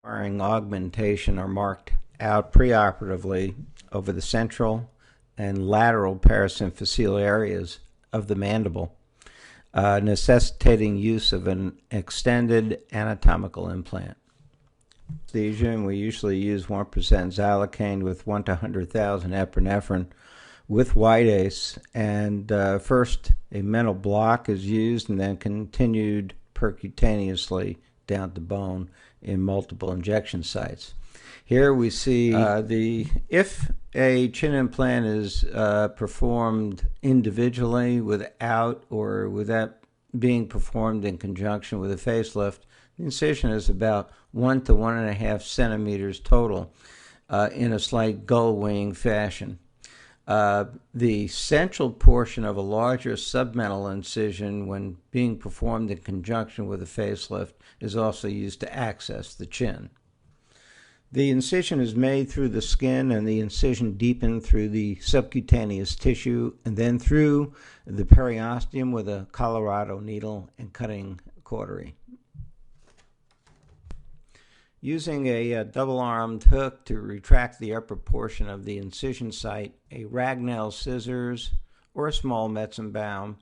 requiring augmentation are marked out preoperatively over the central and lateral parasymphyseal areas of the mandible, necessitating use of an extended anatomical implant. Anesthesia, and we usually use 1% xylocaine with 1 to 100,000 epinephrine with white ACE, and first a mental block is used and then continued percutaneously down the bone in multiple injection sites. Here we see if a chin implant is performed individually without being performed in conjunction with a facelift, the incision is about 1 to 1.5 centimeters total in a slight gull wing fashion. The central portion of a larger submental incision, when being performed in conjunction with a facelift, is also used to access the chin. The incision is made through the skin, and the incision deepened through the subcutaneous tissue and then through the periosteum with a Colorado needle and cutting cautery. Using a double-armed hook to retract the upper portion of the incision site, a Ragnell scissors or a small Metzenbaum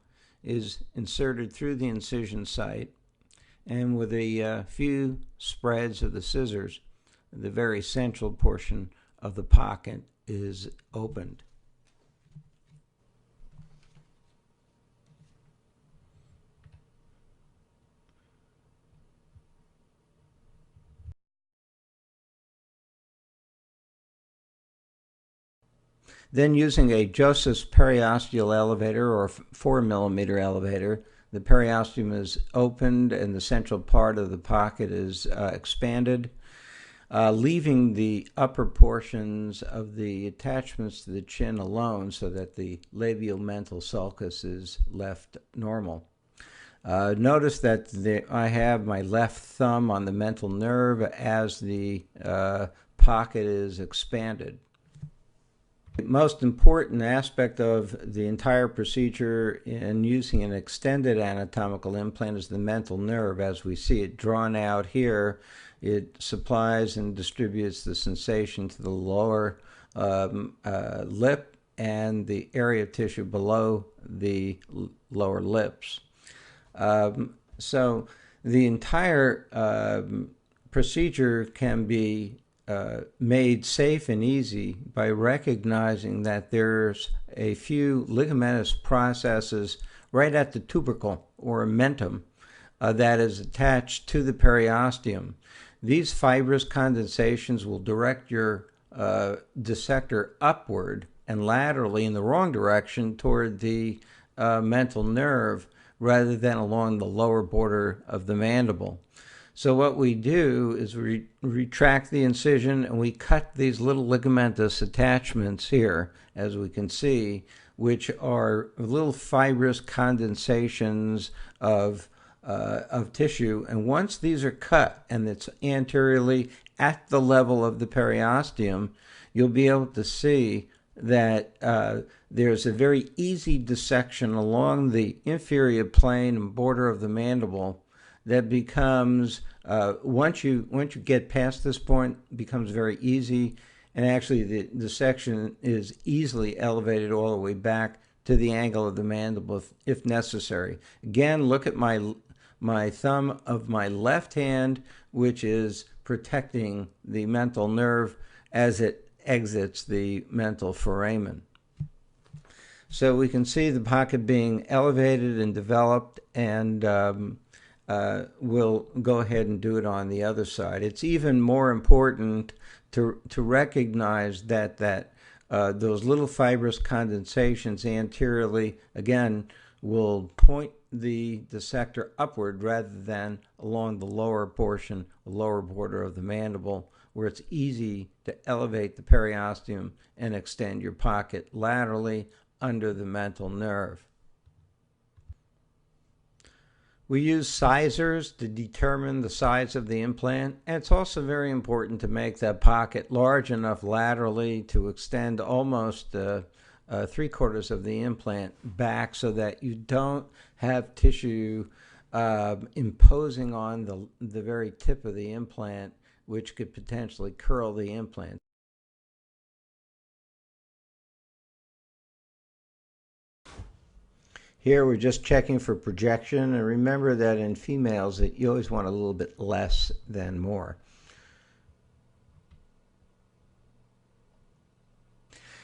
is inserted through the incision site, and with a few spreads of the scissors, the very central portion of the pocket is opened. Then, using a Joseph's periosteal elevator or 4mm elevator, the periosteum is opened and the central part of the pocket is expanded, leaving the upper portions of the attachments to the chin alone so that the labial mental sulcus is left normal. Notice that I have my left thumb on the mental nerve as the pocket is expanded. The most important aspect of the entire procedure in using an extended anatomical implant is the mental nerve. As we see it drawn out here, it supplies and distributes the sensation to the lower lip and the area of tissue below the lower lips. So the entire procedure can be made safe and easy by recognizing that there's a few ligamentous processes right at the tubercle or mentum that is attached to the periosteum. These fibrous condensations will direct your dissector upward and laterally in the wrong direction toward the mental nerve rather than along the lower border of the mandible. So what we do is we retract the incision and we cut these little ligamentous attachments here, as we can see, which are little fibrous condensations of tissue. And once these are cut and it's anteriorly at the level of the periosteum, you'll be able to see that there's a very easy dissection along the inferior plane and border of the mandible that becomes, once you get past this point, becomes very easy, and actually the section is easily elevated all the way back to the angle of the mandible if necessary. Again, look at my thumb of my left hand, which is protecting the mental nerve as it exits the mental foramen. So we can see the pocket being elevated and developed, and we'll go ahead and do it on the other side. It's even more important to recognize that those little fibrous condensations anteriorly, again, will point the dissector upward rather than along the lower portion, the lower border of the mandible, where it's easy to elevate the periosteum and extend your pocket laterally under the mental nerve. We use sizers to determine the size of the implant, and it's also very important to make that pocket large enough laterally to extend almost 3/4 of the implant back so that you don't have tissue imposing on the very tip of the implant which could potentially curl the implant. Here we're just checking for projection, and remember that in females that you always want a little bit less than more.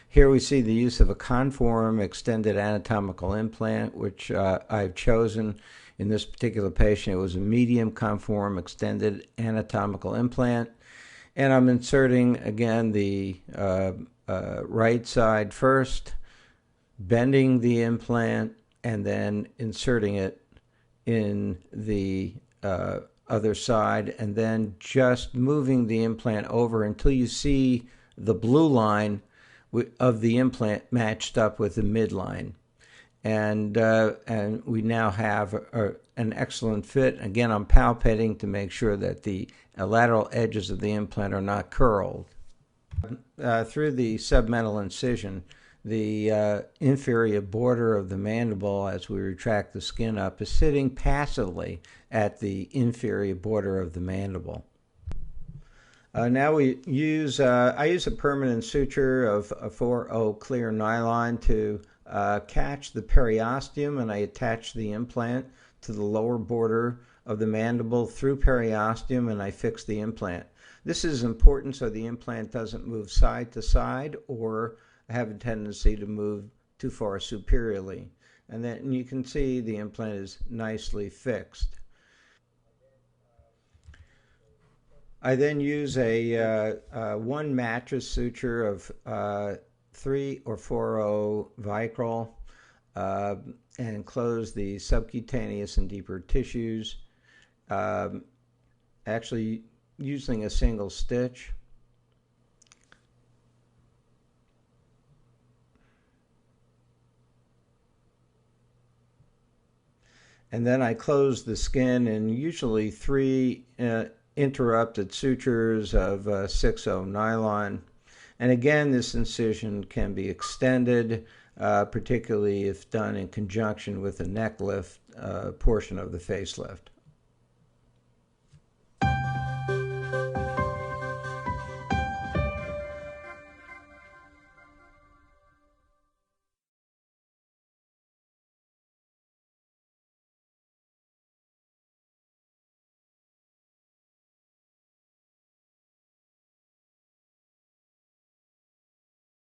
Here we see the use of a conform extended anatomical implant, which I've chosen. In this particular patient, it was a medium conform extended anatomical implant. And I'm inserting, again, the right side first, bending the implant, and then inserting it in the other side, and then just moving the implant over until you see the blue line of the implant matched up with the midline. And we now have an excellent fit. Again, I'm palpating to make sure that the lateral edges of the implant are not curled. Through the submental incision, the inferior border of the mandible, as we retract the skin up, is sitting passively at the inferior border of the mandible. Now we use, I use a permanent suture of a 4/0 clear nylon to catch the periosteum, and I attach the implant to the lower border of the mandible through periosteum, and I fix the implant. This is important so the implant doesn't move side to side or have a tendency to move too far superiorly. And then you can see the implant is nicely fixed. I then use a one mattress suture of 3 or 4/0 Vicryl and close the subcutaneous and deeper tissues, actually using a single stitch. And then I close the skin in usually 3 interrupted sutures of 6/0 nylon. And again, this incision can be extended, particularly if done in conjunction with the neck lift portion of the facelift.